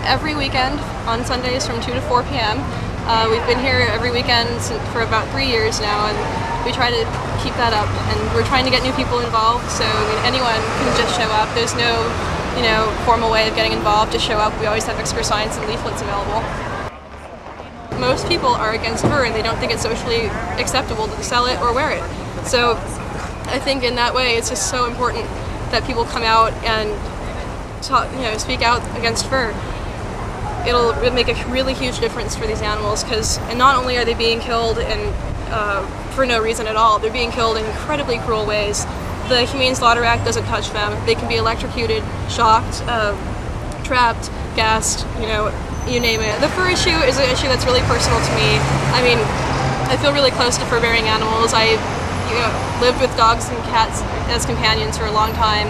every weekend on Sundays from 2 to 4 p.m. We've been here every weekend for about 3 years now, and we try to keep that up. And we're trying to get new people involved, so anyone can just show up. There's no, formal way of getting involved. Just show up. We always have extra signs and leaflets available. Most people are against fur, and they don't think it's socially acceptable to sell it or wear it. So I think in that way, it's just so important that people come out and speak out against fur. It'll make a really huge difference for these animals, because not only are they being killed for no reason at all, they're being killed in incredibly cruel ways. The Humane Slaughter Act doesn't touch them. They can be electrocuted, shocked, trapped, gassed, you name it. The fur issue is an issue that's really personal to me. I mean, I feel really close to fur-bearing animals. I lived with dogs and cats as companions for a long time.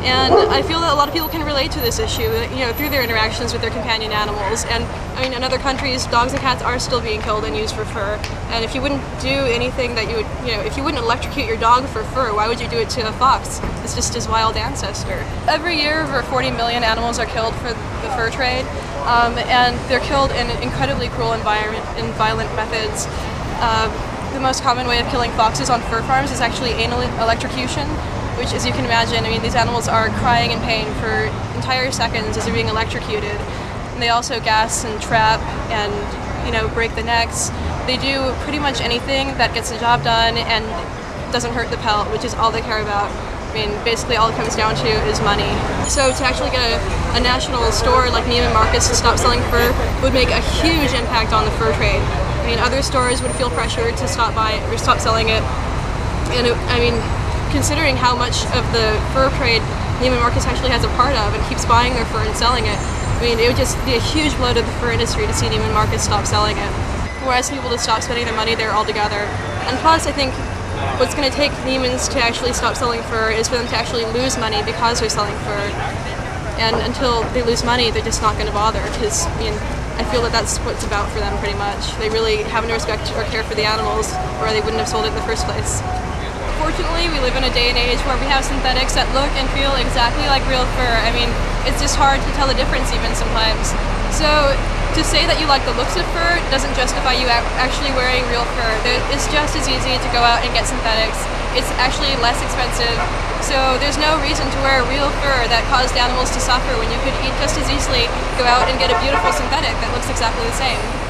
And I feel that a lot of people can relate to this issue, through their interactions with their companion animals. And I mean, in other countries, dogs and cats are still being killed and used for fur. And if you wouldn't do anything that if you wouldn't electrocute your dog for fur, why would you do it to a fox? It's just his wild ancestor. Every year, over 40 million animals are killed for the fur trade, and they're killed in an incredibly cruel environment and violent methods. The most common way of killing foxes on fur farms is actually anal electrocution, which, as you can imagine, these animals are crying in pain for entire seconds as they're being electrocuted. And they also gas and trap and, break the necks. They do pretty much anything that gets the job done and doesn't hurt the pelt, which is all they care about. I mean, basically all it comes down to is money. So to actually get a national store like Neiman Marcus to stop selling fur would make a huge impact on the fur trade. I mean, other stores would feel pressured to stop selling it. And considering how much of the fur trade Neiman Marcus actually has a part of and keeps buying their fur and selling it, it would just be a huge blow to the fur industry to see Neiman Marcus stop selling it. We're asking people to stop spending their money there altogether. And plus, I think what's going to take Neiman's to actually stop selling fur is for them to actually lose money because they're selling fur. And until they lose money, they're just not going to bother, because I feel that that's what it's about for them pretty much. They really have no respect or care for the animals, or they wouldn't have sold it in the first place. Fortunately, we live in a day and age where we have synthetics that look and feel exactly like real fur. I mean, it's just hard to tell the difference even sometimes. So to say that you like the looks of fur doesn't justify you actually wearing real fur. It's just as easy to go out and get synthetics. It's actually less expensive. So there's no reason to wear real fur that caused animals to suffer when you could just as easily go out and get a beautiful synthetic that looks exactly the same.